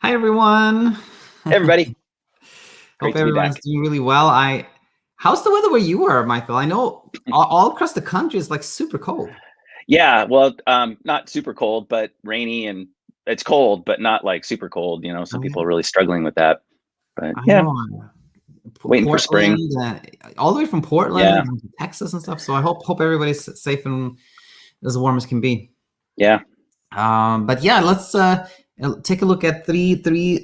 Hi, everyone. Hey, everybody. Hope Great to be everyone is back. doing really well. How's the weather where you are, Michael? I know all across the country is like super cold. Yeah, well, not super cold, but rainy, and it's cold, but not like super cold. Some Oh, yeah. people are really struggling with that. But I yeah, know. waiting for spring. Portland, all the way from Portland Yeah, down to Texas and stuff. So I hope everybody's safe and as warm as can be. yeah. But yeah, let's take a look at three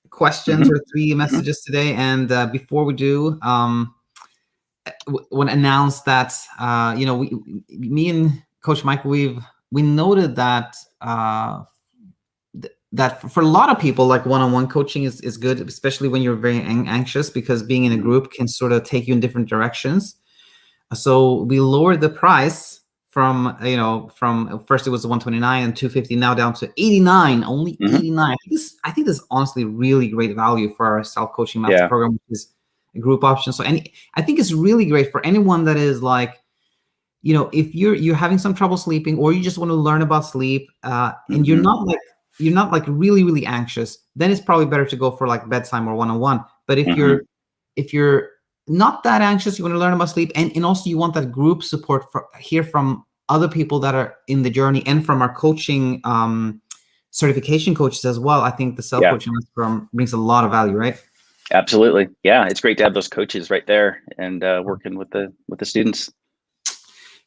questions hmm or three hmm messages today. And before we do, want to announce that me and Coach Michael, we noted that that for a lot of people, like one-on-one coaching is good, especially when you're very anxious, because being in a hmm group can sort of take you in different directions. So we lowered the price from first it was 129 and 250, now down to 89, only hmm 89. I think this is honestly really great value for our self-coaching master Yeah. program, which is a group option. So I think it's really great for anyone that is like, if you're having some trouble sleeping, or you just want to learn about sleep, and you're hmm not like really really anxious, then it's probably better to go for like bedtime or one-on-one. But hmm if you're not that anxious, you want to learn about sleep, and also you want that group support, for hear from other people that are in the journey, and from our coaching certification coaches as well. I think the Yeah, self-coaching program brings a lot of value, right? absolutely. Yeah, it's great to have those coaches right there and working with the students.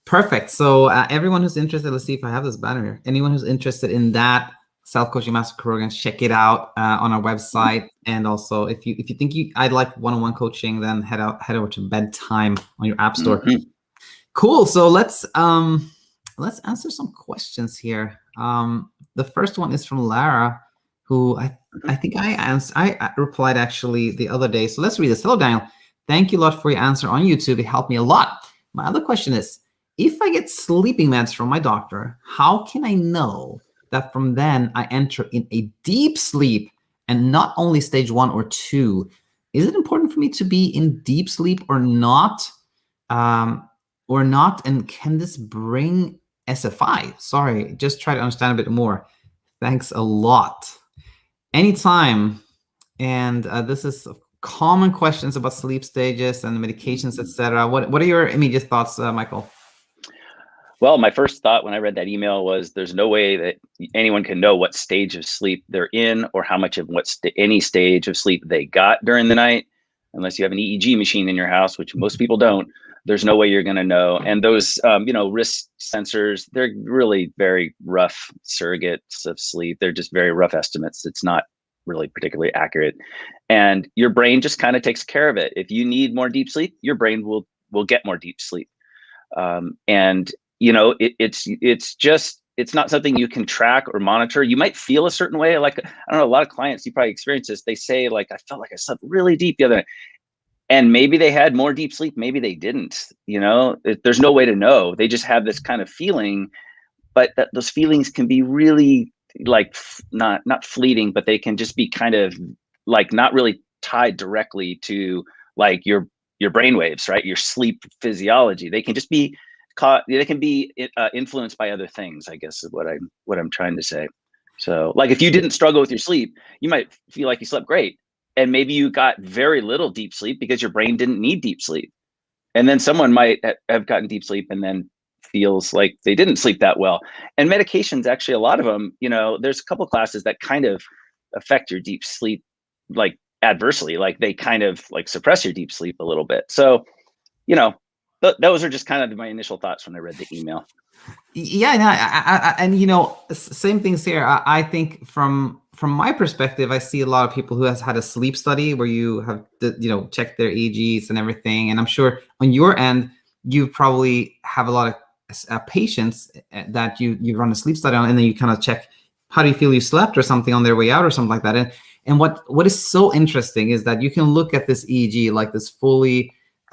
Perfect. So everyone who's interested, let's see if I have this banner here. Anyone who's interested in that self-coaching master program, check it out on our website. And also, if you think I'd like one-on-one coaching, then head over to Bedtime on your app store. hmm Cool. So let's answer some questions here. The first one is from Lara, who I think I replied actually the other day. So let's read this. Hello, Daniel. Thank you a lot for your answer on YouTube. It helped me a lot. My other question is, if I get sleeping meds from my doctor, how can I know that from then I enter in a deep sleep and not only stage 1 or 2? Is it important for me to be in deep sleep or not? And can this bring SFI? Sorry, just try to understand a bit more. Thanks a lot. Anytime. And this is common questions about sleep stages and medications, etc. What are your immediate thoughts, Michael? Well, my first thought when I read that email was there's no way that anyone can know what stage of sleep they're in, or how much of any stage of sleep they got during the night, unless you have an EEG machine in your house, which most people don't. There's no way you're going to know. And those, wrist sensors, they're really very rough surrogates of sleep. They're just very rough estimates. It's not really particularly accurate. And your brain just kind of takes care of it. If you need more deep sleep, your brain will get more deep sleep. And it's not something you can track or monitor. You might feel a certain way. Like, I don't know, a lot of clients, you probably experience this. They say, like, I felt like I slept really deep the other night. And maybe they had more deep sleep, maybe they didn't. There's no way to know. They just have this kind of feeling, but those feelings can be really, like, not fleeting, but they can just be kind of like not really tied directly to, like, your brain waves, right? Your sleep physiology. They can just be influenced by other things, I guess, is what I'm trying to say. So, like, if you didn't struggle with your sleep, you might feel like you slept great, and maybe you got very little deep sleep because your brain didn't need deep sleep. And then someone might have gotten deep sleep and then feels like they didn't sleep that well. And medications, actually, a lot of them, there's a couple classes that kind of affect your deep sleep, like, adversely. Like, they kind of like suppress your deep sleep a little bit. So, those are just kind of my initial thoughts when I read the email. Yeah, and same things here. I think from my perspective, I see a lot of people who has had a sleep study where you have checked their EEGs and everything, and I'm sure on your end you probably have a lot of patients that you run a sleep study on, and then you kind of check how do you feel you slept or something on their way out or something like that. And what is so interesting is that you can look at this EEG, like this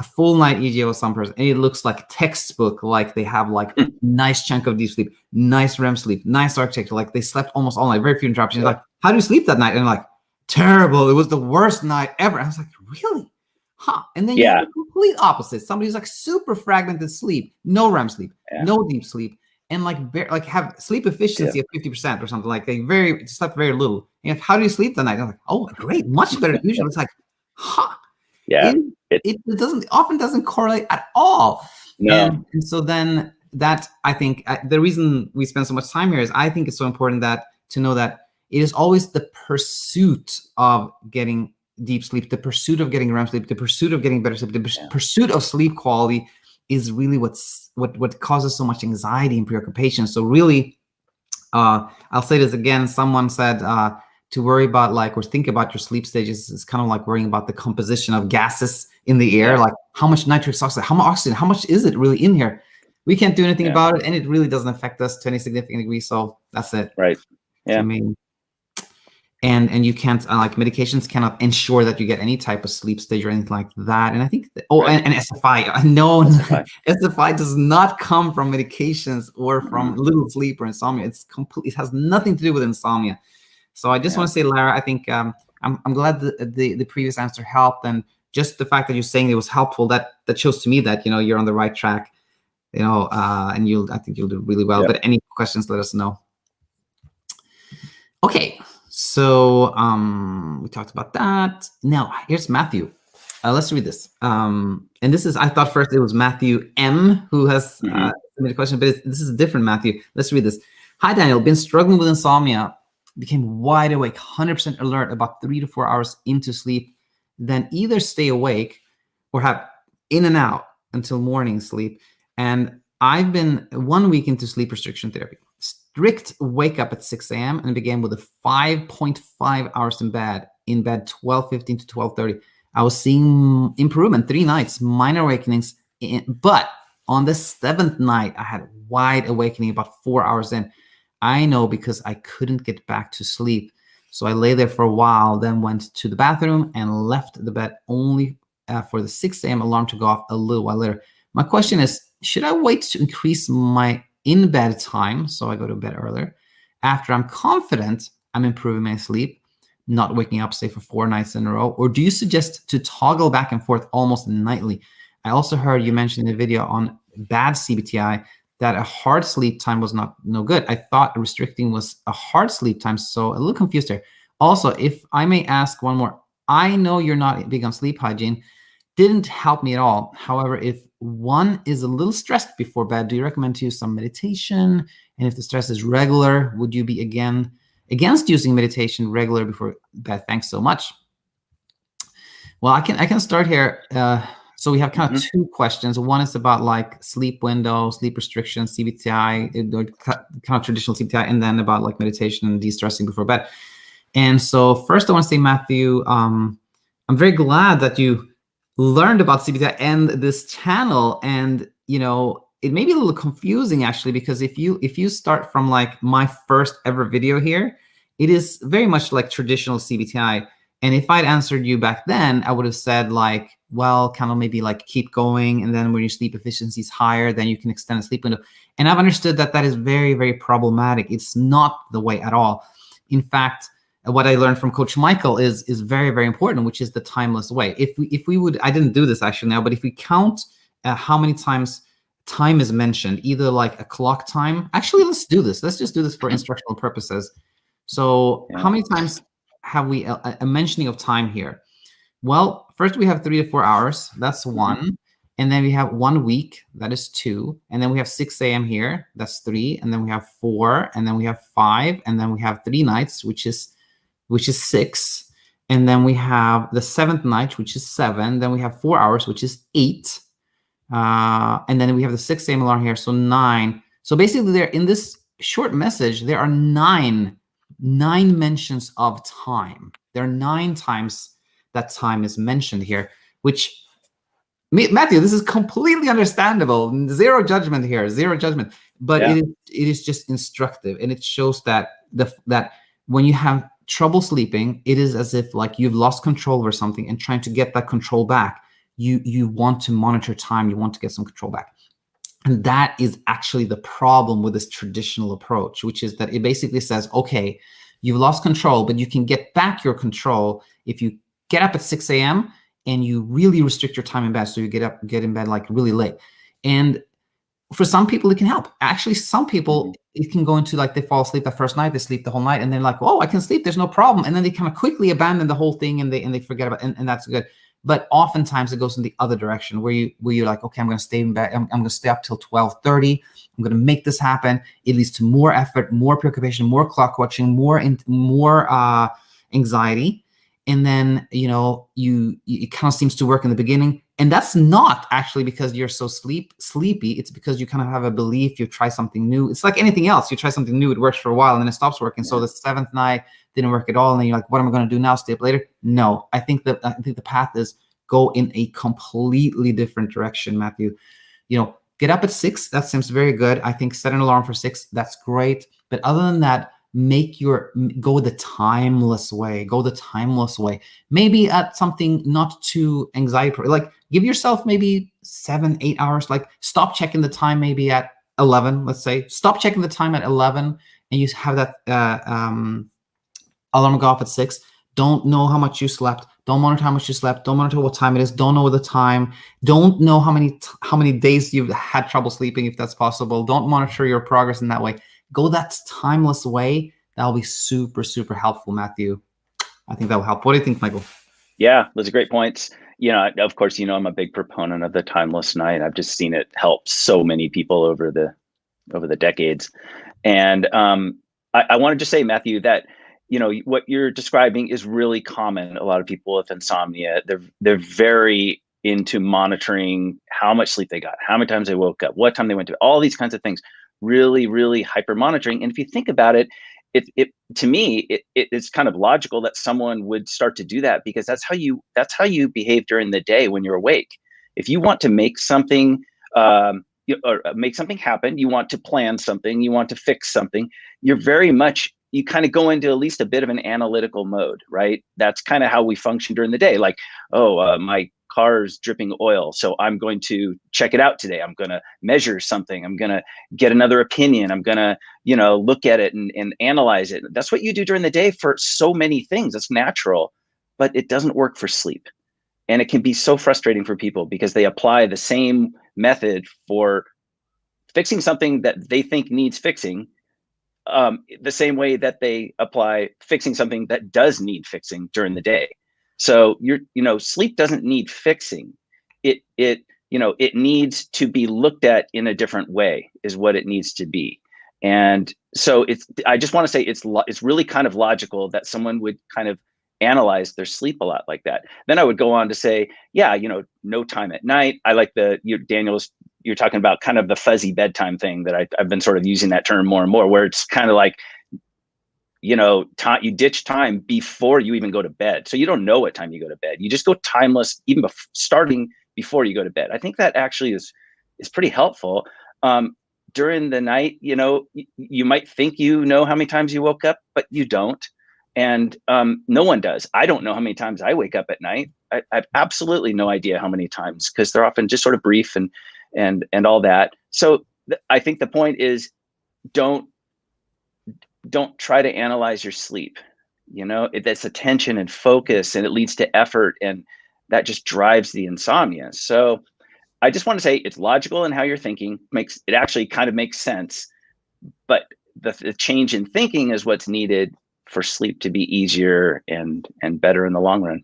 a full night EEG of some person, and it looks like a textbook. Like they have like nice chunk of deep sleep, nice REM sleep, nice architecture. Like they slept almost all night, very few interruptions. Yeah. Like, how do you sleep that night? And like, terrible. It was the worst night ever. I was like, really? Huh? And then you have the complete opposite. Somebody's like super fragmented sleep, no REM sleep, no deep sleep, and like have sleep efficiency of 50% or something. Like they slept very little, And how do you sleep the night? I'm like, oh, great, much better than usual. It's like, huh. Yeah. It doesn't correlate at all. No. And so then that, I think, the reason we spend so much time here is I think it's so important that to know that it is always the pursuit of getting deep sleep, the pursuit of getting REM sleep, the pursuit of getting better sleep, the pursuit of sleep quality is really what causes so much anxiety and preoccupation. So really, I'll say this again. Someone said to worry about or think about your sleep stages is kind of like worrying about the composition of gases in the air, like how much nitrous oxide, how much oxygen, how much is it really in here? We can't do anything about it, and it really doesn't affect us to any significant degree. So that's it. Right. Yeah. To me. And you can't medications cannot ensure that you get any type of sleep stage or anything like that. And I think and SFI, no, SFI does not come from medications or from little sleep or insomnia. It has nothing to do with insomnia. So I just want to say, Lara, I think I'm glad the previous answer helped, and just the fact that you're saying it was helpful, that shows to me that you're on the right track, and I think you'll do really well. But any questions, let us know. Okay. So we talked about that. Now here's Matthew. Let's read this. And this is, I thought first it was Matthew M who has submitted a question, but this is a different Matthew. Let's read this. Hi, Daniel. Been struggling with insomnia. Became wide awake, 100% alert about 3 to 4 hours into sleep. Then either stay awake or have in and out until morning sleep. And I've been 1 week into sleep restriction therapy. Strict wake up at 6 a.m. and began with a 5.5 hours in bed 12:15 to 12:30. I was seeing improvement 3 nights, minor awakenings, but on the 7th night, I had wide awakening about 4 hours in. I know because I couldn't get back to sleep. So I lay there for a while, then went to the bathroom and left the bed only for the 6 a.m. alarm to go off a little while later. My question is, should I wait to increase my in-bed time, so I go to bed earlier, after I'm confident I'm improving my sleep, not waking up, say, for 4 nights in a row? Or do you suggest to toggle back and forth almost nightly? I also heard you mention in the video on bad CBTi that a hard sleep time was no good. I thought restricting was a hard sleep time, so a little confused here. Also, if I may ask one more, I know you're not big on sleep hygiene. Didn't help me at all. However, if one is a little stressed before bed, do you recommend to use some meditation? And if the stress is regular, would you be against using meditation regular before bed? Thanks so much. Well, I can start here. So we have kind of 2 questions. One is about sleep window, sleep restriction, CBTi, kind of traditional CBTi, and then about meditation and de-stressing before bed. And so first I want to say, Matthew, I'm very glad that you learned about CBTi and this channel. And it may be a little confusing actually, because if you start from my first ever video here, it is very much like traditional CBTi. And if I'd answered you back then, I would have said well, kind of maybe keep going, and then when your sleep efficiency is higher, then you can extend the sleep window. And I've understood that is very, very problematic. It's not the way at all. In fact, what I learned from Coach Michael is very, very important, which is the timeless way. If we would, I didn't do this actually now, but if we count how many times time is mentioned, either a clock time. Actually, let's do this. Let's just do this for instructional purposes. So how many times have we a mentioning of time here? Well, first we have 3 to 4 hours. That's 1. And then we have 1 week. That is 2. And then we have 6 a.m. here. That's 3. And then we have 4. And then we have 5. And then we have 3 nights, which is 6. And then we have the 7th night, which is 7. Then we have 4 hours, which is 8. And then we have the 6 a.m. alarm here, so 9. So basically, there in this short message, there are 9 mentions of time. There are 9 times that time is mentioned here, which, Matthew, this is completely understandable. Zero judgment here, zero judgment. But it is just instructive, and it shows that that when you have trouble sleeping, it is as if you've lost control over something and trying to get that control back. You want to monitor time. You want to get some control back. And that is actually the problem with this traditional approach, which is that it basically says, okay, you've lost control, but you can get back your control if you get up at 6 a.m. and you really restrict your time in bed. So you get in bed really late. And for some people, it can help. Actually, some people, it can go into like they fall asleep that first night, they sleep the whole night, and they're like, oh, I can sleep, there's no problem. And then they kind of quickly abandon the whole thing and they forget about it, and that's good. But oftentimes it goes in the other direction where you're like, okay, I'm going to stay in bed. I'm going to stay up till 12:30. I'm going to make this happen. It leads to more effort, more preoccupation, more clock watching, more anxiety. And then, it kind of seems to work in the beginning. And that's not actually because you're so sleepy. It's because you kind of have a belief, you try something new. It's like anything else. You try something new, it works for a while, and then it stops working. Yeah. So the 7th night didn't work at all. And then you're like, what am I going to do now? Stay up later? No, I think the path is go in a completely different direction, Matthew. Get up at 6. That seems very good. I think set an alarm for 6. That's great. But other than that, go the timeless way. Go the timeless way. Maybe at something not too anxiety, like give yourself maybe 7-8 hours. Like stop checking the time maybe at 11. Let's say stop checking the time at 11, and you have that alarm go off at 6. Don't know how much you slept. Don't monitor how much you slept. Don't monitor what time it is. Don't know the time. Don't know how many days you've had trouble sleeping, if that's possible. Don't monitor your progress in that way. Go that timeless way. That'll be super, super helpful, Matthew. I think that will help. What do you think, Michael? Yeah, those are great points. Of course, I'm a big proponent of the timeless night. I've just seen it help so many people over the decades. And I wanted to say, Matthew, that what you're describing is really common. A lot of people with insomnia, they're very into monitoring how much sleep they got, how many times they woke up, what time they went to, all these kinds of things. Really, really hyper monitoring. And if you think about it, to me, it's kind of logical that someone would start to do that, because that's how you behave during the day when you're awake. If you want to make something or make something happen, you want to plan something, you want to fix something, you kind of go into at least a bit of an analytical mode, right? That's kind of how we function during the day. Like, my car's dripping oil, so I'm going to check it out today. I'm going to measure something. I'm going to get another opinion. I'm going to, look at it and analyze it. That's what you do during the day for so many things. It's natural, but it doesn't work for sleep. And it can be so frustrating for people because they apply the same method for fixing something that they think needs fixing, the same way that they apply fixing something that does need fixing during the day. So sleep doesn't need fixing. It needs to be looked at in a different way is what it needs to be. And so I just want to say it's really kind of logical that someone would kind of analyze their sleep a lot like that. Then I would go on to say, no time at night. I like Daniel, you're talking about kind of the fuzzy bedtime thing that I've been sort of using that term more and more, where it's kind of like, you ditch time before you even go to bed. So you don't know what time you go to bed. You just go timeless, even starting before you go to bed. I think that actually is pretty helpful. During the night, you might think how many times you woke up, but you don't. And no one does. I don't know how many times I wake up at night. I have absolutely no idea how many times, because they're often just sort of brief and all that. So I think the point is, don't try to analyze your sleep. That's attention and focus, and it leads to effort, and that just drives the insomnia. So I just want to say it's logical in how you're thinking. It actually kind of makes sense, but the change in thinking is what's needed for sleep to be easier and better in the long run.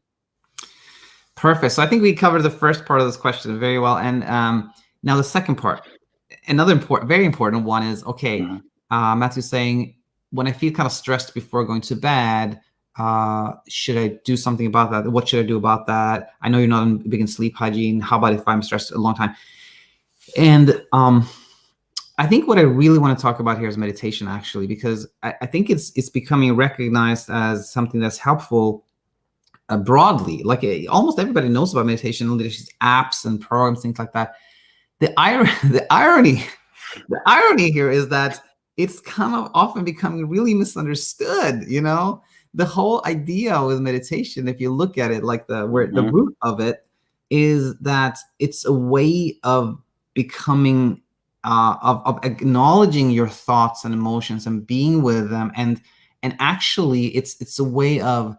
Perfect. So I think we covered the first part of this question very well. And now the second part, another very important one is, okay, mm-hmm. Matthew's saying, when I feel kind of stressed before going to bed, should I do something about that? What should I do about that? I know you're not big in sleep hygiene. How about if I'm stressed a long time? And I think what I really want to talk about here is meditation, actually, because I think it's becoming recognized as something that's helpful broadly. Like almost everybody knows about meditation. There's apps and programs, things like that. The irony here is that it's kind of often becoming really misunderstood. The whole idea with meditation, if you look at it, like the root of it is that it's a way of becoming of acknowledging your thoughts and emotions and being with them, and actually it's a way of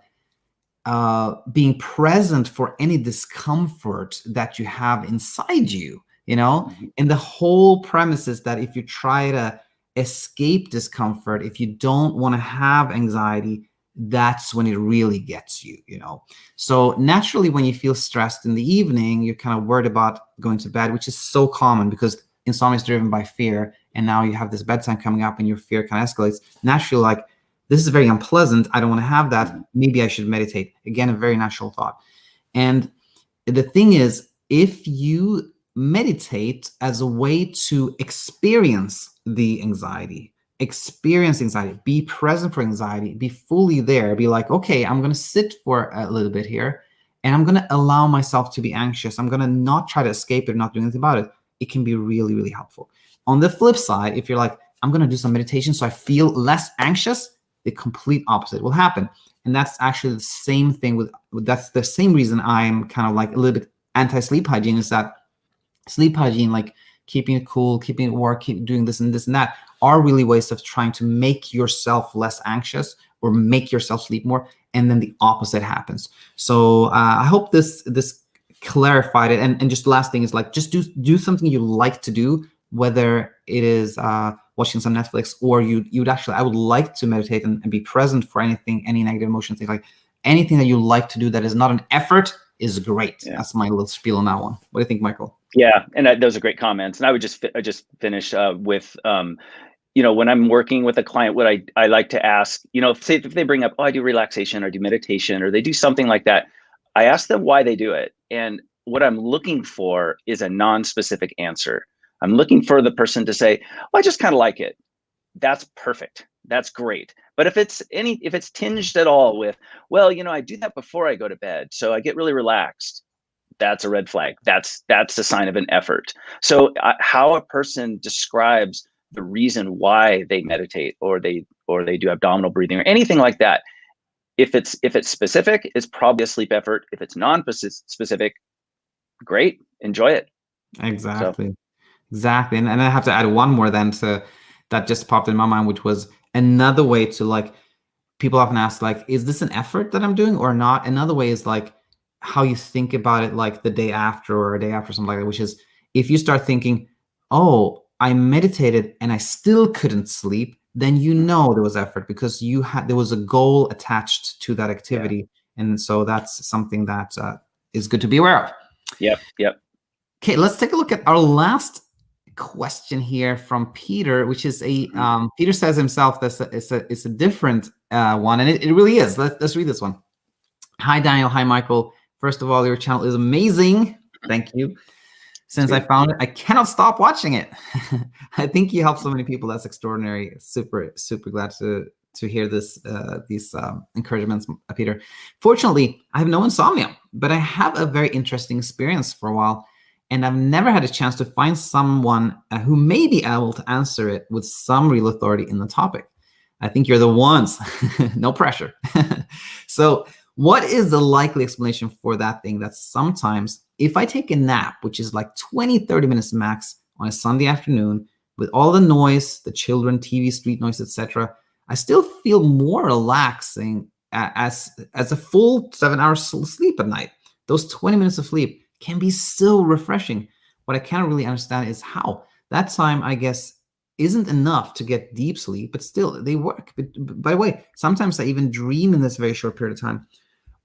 being present for any discomfort that you have inside you. And the whole premise is that if you try to escape discomfort, if you don't want to have anxiety, that's when it really gets you, you know. So naturally, when you feel stressed in the evening, you're kind of worried about going to bed, which is so common because insomnia is driven by fear. And now you have this bedtime coming up and your fear kind of escalates. Naturally, like, this is very unpleasant. I don't want to have that. Maybe I should meditate. Again, a very natural thought. And the thing is, if you meditate as a way to experience the anxiety, be present for anxiety, be fully there, be like, okay, I'm going to sit for a little bit here and I'm going to allow myself to be anxious. I'm going to not try to escape it, not do anything about it. It can be really, really helpful. On the flip side, if you're like, I'm going to do some meditation so I feel less anxious, the complete opposite will happen. And that's actually the same thing that's the same reason I'm kind of like a little bit anti-sleep hygiene, is that sleep hygiene, like keeping it cool, keeping it warm, keep doing this and this and that, are really ways of trying to make yourself less anxious or make yourself sleep more. And then the opposite happens. So I hope this clarified it. And just the last thing is, like, just do something you like to do, whether it is watching some Netflix, or you'd actually, I would like to meditate and be present for anything, any negative emotions, things like anything that you like to do that is not an effort is great. Yeah. That's my little spiel on that one. What do you think, Michael? Yeah, and those are great comments. And I would just finish with, when I'm working with a client, what I like to ask, say if they bring up, oh, I do relaxation or I do meditation or they do something like that, I ask them why they do it. And what I'm looking for is a non-specific answer. I'm looking for the person to say, oh, I just kind of like it. That's perfect. That's great. But if it's tinged at all with, well, I do that before I go to bed, so I get really relaxed, that's a red flag. That's a sign of an effort. So how a person describes the reason why they meditate or they do abdominal breathing or anything like that, if it's specific, it's probably a sleep effort. If it's non-specific, great, enjoy it. Exactly. So. Exactly. And I have to add one more then that just popped in my mind, which was another way to, like, people often ask, like, is this an effort that I'm doing or not? Another way is like how you think about it, like the day after or a day after, something like that, which is if you start thinking, oh, I meditated and I still couldn't sleep, then there was effort because there was a goal attached to that activity. Yeah. And so that's something that is good to be aware of. Yep. Okay, let's take a look at our last question here from Peter, which is Peter says himself that it's a different one, and it really is. Let's read this one. Hi, Daniel. Hi, Michael. First of all, your channel is amazing. Thank you. Since I found it, I cannot stop watching it. I think you help so many people. That's extraordinary. Super, super glad to hear these encouragements, Peter. Fortunately, I have no insomnia, but I have a very interesting experience for a while. And I've never had a chance to find someone who may be able to answer it with some real authority in the topic. I think you're the ones. No pressure. So what is the likely explanation for that thing that sometimes if I take a nap, which is like 20-30 minutes max on a Sunday afternoon, with all the noise, the children, TV, street noise, etc., I still feel more relaxing as a full 7 hours sleep at night. Those 20 minutes of sleep can be so refreshing. What I can't really understand is how that time, I guess, isn't enough to get deep sleep, but still they work. But by the way, sometimes I even dream in this very short period of time.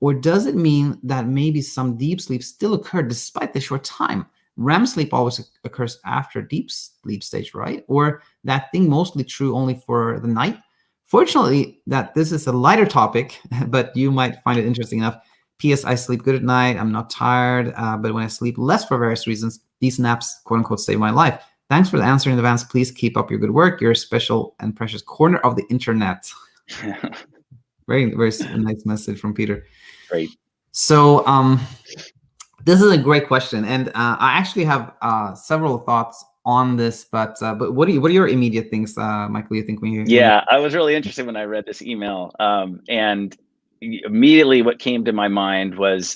Or does it mean that maybe some deep sleep still occurred despite the short time? REM sleep always occurs after deep sleep stage, right? Or that thing mostly true only for the night? Fortunately, that this is a lighter topic, but you might find it interesting enough. P.S. I sleep good at night. I'm not tired, but when I sleep less for various reasons, these naps, quote unquote, save my life. Thanks for the answer in advance. Please keep up your good work. You're a special and precious corner of the internet. Very, very nice message from Peter. Great. So this is a great question, and I actually have several thoughts on this. But what are your immediate things, Michael? You think when you? Yeah, I was really interested when I read this email, and immediately what came to my mind was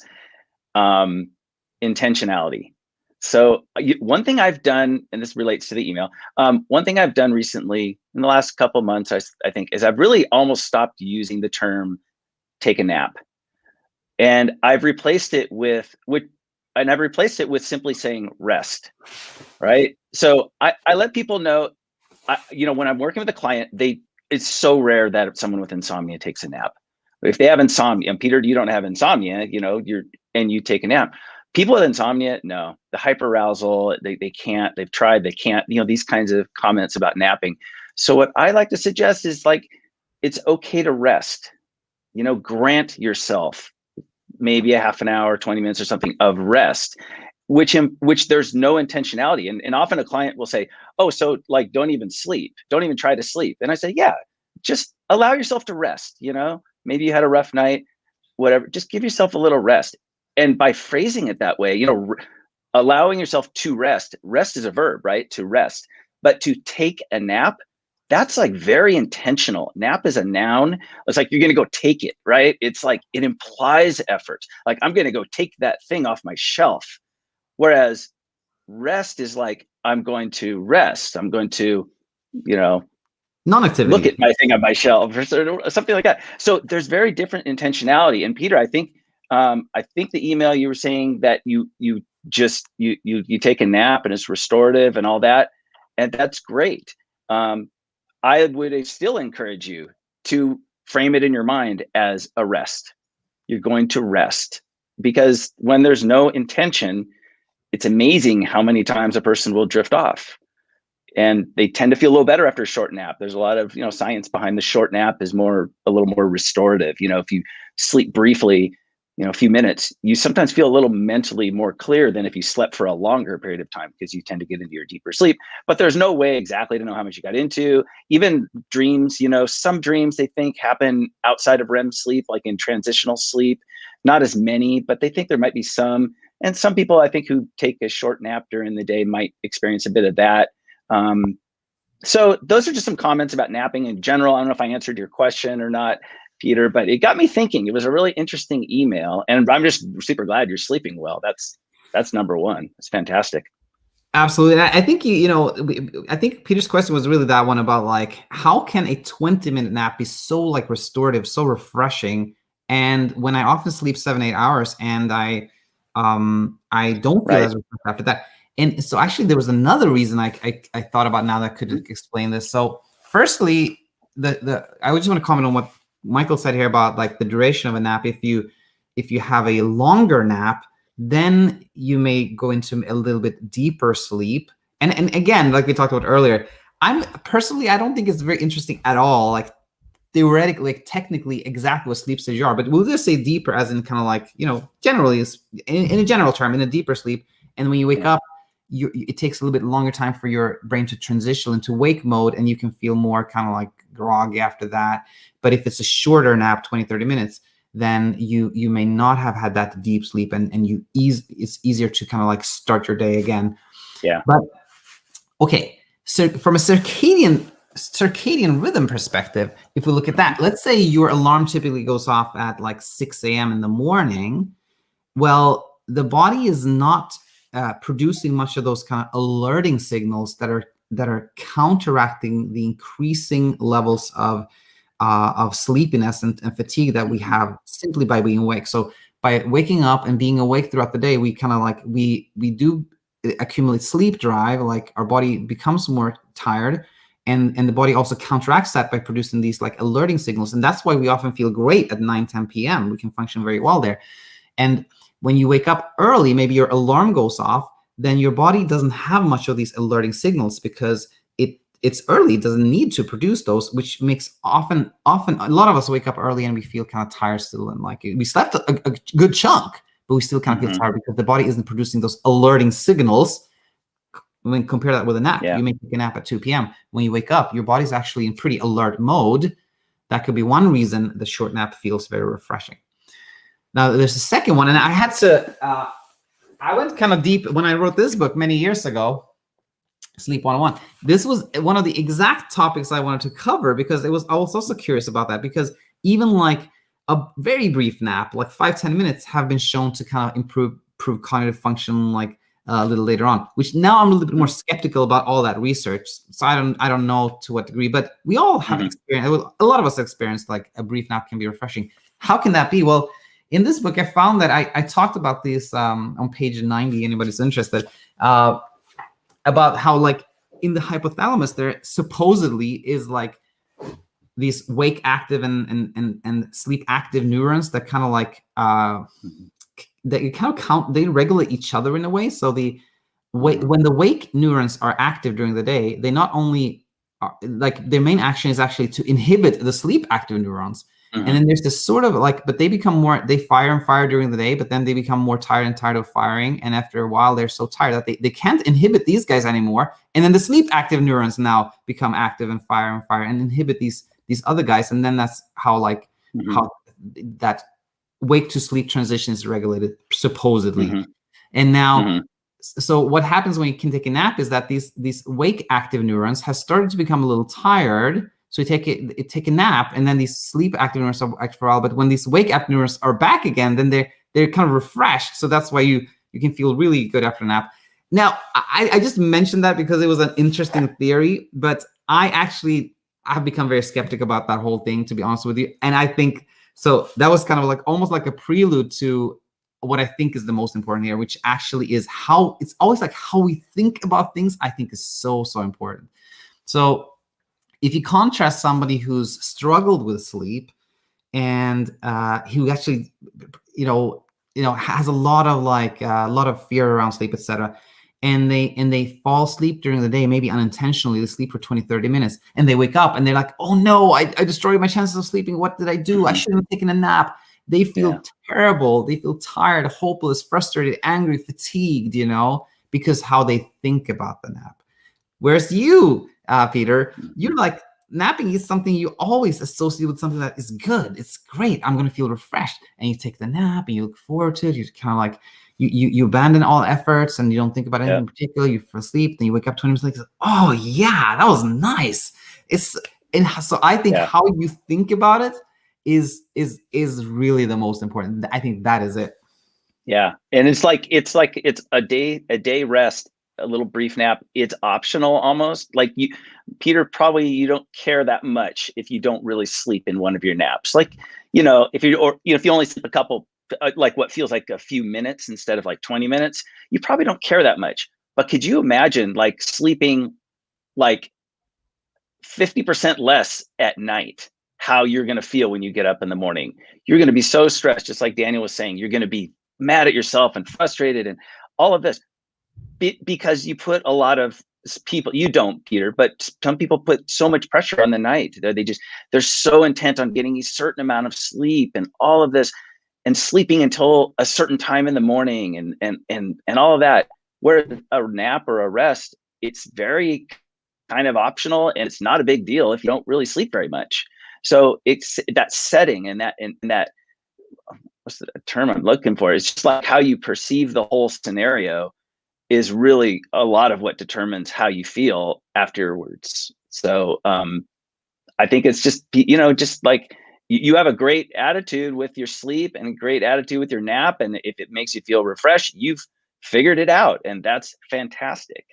intentionality. So one thing I've done, and this relates to the email, one thing I've done recently in the last couple of months, I think, is I've really almost stopped using the term take a nap. And I've replaced it with simply saying rest, right? So I let people know when I'm working with a client, it's so rare that someone with insomnia takes a nap. If they have insomnia, and Peter, you don't have insomnia, and you take a nap. People with insomnia, no, the hyperarousal, they can't, they've tried, they can't, these kinds of comments about napping. So what I like to suggest is like, it's okay to rest, grant yourself maybe a half an hour, 20 minutes or something of rest, which there's no intentionality. And often a client will say, oh, so like, don't even sleep. Don't even try to sleep. And I say, yeah, just allow yourself to rest. Maybe you had a rough night, whatever, just give yourself a little rest. And by phrasing it that way, allowing yourself to rest is a verb, right? To rest, but to take a nap, that's like very intentional. Nap is a noun. It's like, you're going to go take it, right? It's like, it implies effort. Like, I'm going to go take that thing off my shelf. Whereas rest is like, I'm going to rest. I'm going to, non-activity. look at my thing on my shelf or something like that. So there's very different intentionality. And Peter, I think the email you were saying that you take a nap and it's restorative and all that, and that's great. I would still encourage you to frame it in your mind as a rest. You're going to rest, because when there's no intention, it's amazing how many times a person will drift off, and they tend to feel a little better after a short nap. There's a lot of, science behind the short nap is a little more restorative. If you sleep briefly, a few minutes, you sometimes feel a little mentally more clear than if you slept for a longer period of time, because you tend to get into your deeper sleep. But there's no way exactly to know how much you got into. Even dreams, some dreams they think happen outside of REM sleep, like in transitional sleep, not as many, but they think there might be some. And some people, I think, who take a short nap during the day might experience a bit of that. So those are just some comments about napping in general. I don't know if I answered your question or not, Peter, but it got me thinking. It was a really interesting email, and I'm just super glad you're sleeping well. That's number one. It's fantastic. Absolutely. I think I think Peter's question was really that one about like, how can a 20-minute nap be so like restorative, so refreshing? And when I often sleep 7-8 hours, and I don't feel as refreshed after that. And so actually there was another reason I thought about now that could explain this. So firstly, I would just want to comment on what Michael said here about like the duration of a nap. If you have a longer nap, then you may go into a little bit deeper sleep. And again, like we talked about earlier, I don't think it's very interesting at all, like theoretically, like technically exactly what sleep stage you are, but we'll just say deeper as in kind of like, generally is in a general term, in a deeper sleep. And when you wake up, it takes a little bit longer time for your brain to transition into wake mode, and you can feel more kind of like groggy after that. But if it's a shorter nap, 20-30 minutes, then you may not have had that deep sleep, and it's easier to kind of like start your day again. Yeah. But okay, so from a circadian rhythm perspective, if we look at that, let's say your alarm typically goes off at like 6 a.m. in the morning. Well, the body is not producing much of those kind of alerting signals that are counteracting the increasing levels of sleepiness and fatigue that we have simply by being awake. So by waking up and being awake throughout the day, we kind of like we do accumulate sleep drive, like our body becomes more tired, and the body also counteracts that by producing these like alerting signals. And that's why we often feel great at 9-10 p.m. We can function very well there. And when you wake up early, maybe your alarm goes off, then your body doesn't have much of these alerting signals because it's early. It doesn't need to produce those, which makes often a lot of us wake up early and we feel kind of tired still, and like we slept a good chunk, but we still kind of feel tired because the body isn't producing those alerting signals. When compare that with a nap, you may take a nap at 2 p.m. When you wake up, your body's actually in pretty alert mode. That could be one reason the short nap feels very refreshing. Now, there's a second one, and I had to, I went kind of deep when I wrote this book many years ago, Sleep 101. This was one of the exact topics I wanted to cover, because I was also curious about that, because even like a very brief nap, like 5-10 minutes, have been shown to kind of improve cognitive function, like a little later on, which now I'm a little bit more skeptical about all that research. So I don't know to what degree, but we all have experienced, a lot of us experienced like a brief nap can be refreshing. How can that be? Well, in this book, I found that I talked about this on page 90, anybody's interested, about how like in the hypothalamus, there supposedly is like these wake active and sleep active neurons that kind of like that you kind of count, they regulate each other in a way. So the when the wake neurons are active during the day, they not only are, like their main action is actually to inhibit the sleep active neurons. And then there's this sort of like, but they become more, they fire and fire during the day, but then they become more tired and tired of firing. And after a while, they're so tired that they can't inhibit these guys anymore. And then the sleep active neurons now become active and fire and inhibit these other guys. And then that's how like how that wake to sleep transition is regulated, supposedly. And now, so what happens when you can take a nap is that these wake active neurons has started to become a little tired. So you take a nap, and then these sleep active neurons are active for a while. But when these wake active neurons are back again, then they're kind of refreshed. So that's why you can feel really good after a nap. Now, I just mentioned that because it was an interesting theory, but I've become very skeptic about that whole thing, to be honest with you. And I think so that was kind of like almost like a prelude to what I think is the most important here, which actually is how it's always like how we think about things. I think is so important. So if you contrast somebody who's struggled with sleep and who actually, has a lot of fear around sleep, etc., and they fall asleep during the day, maybe unintentionally, they sleep for 20, 30 minutes, and they wake up and they're like, oh no, I destroyed my chances of sleeping. What did I do? I shouldn't have taken a nap. They feel terrible. They feel tired, hopeless, frustrated, angry, fatigued, because how they think about the nap. Whereas you, Peter, you're like, napping is something you always associate with something that is good. It's great. I'm going to feel refreshed. And you take the nap and you look forward to it. You kind of like, you abandon all efforts and you don't think about anything in particular. You fall asleep, then you wake up 20 minutes later. Oh yeah, that was nice. So I think how you think about it is really the most important. I think that is it. Yeah. And it's a day rest, a little brief nap. It's optional almost. Like Peter, probably you don't care that much if you don't really sleep in one of your naps. Like, if you only sleep a couple, like what feels like a few minutes instead of like 20 minutes, you probably don't care that much. But could you imagine like sleeping like 50% less at night, how you're going to feel when you get up in the morning? You're going to be so stressed, just like Daniel was saying. You're going to be mad at yourself and frustrated and all of this because you put a lot of people, you don't, Peter, but some people put so much pressure on the night. They're so intent on getting a certain amount of sleep and all of this and sleeping until a certain time in the morning and all of that. Where a nap or a rest, it's very kind of optional and it's not a big deal if you don't really sleep very much. So it's that setting and that what's the term I'm looking for? It's just like how you perceive the whole scenario is really a lot of what determines how you feel afterwards. So I think it's just, just like you have a great attitude with your sleep and a great attitude with your nap. And if it makes you feel refreshed, you've figured it out. And that's fantastic.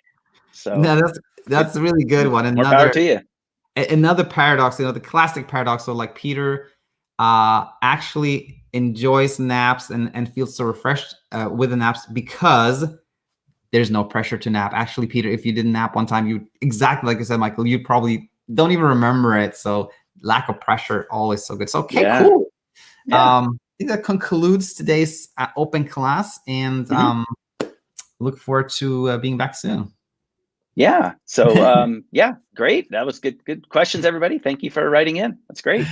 So no, that's a really good one. More power to you. Another paradox, the classic paradox. So like Peter actually enjoys naps and feels so refreshed with the naps because there's no pressure to nap. Actually, Peter, if you didn't nap one time, you exactly like you said, Michael, you probably don't even remember it. So lack of pressure, always so good. So cool. I think that concludes today's open class, and look forward to being back soon. Yeah. So great. That was good questions, everybody. Thank you for writing in. That's great.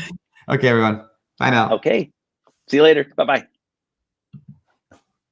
Okay, everyone. Bye now. Okay. See you later. Bye-bye.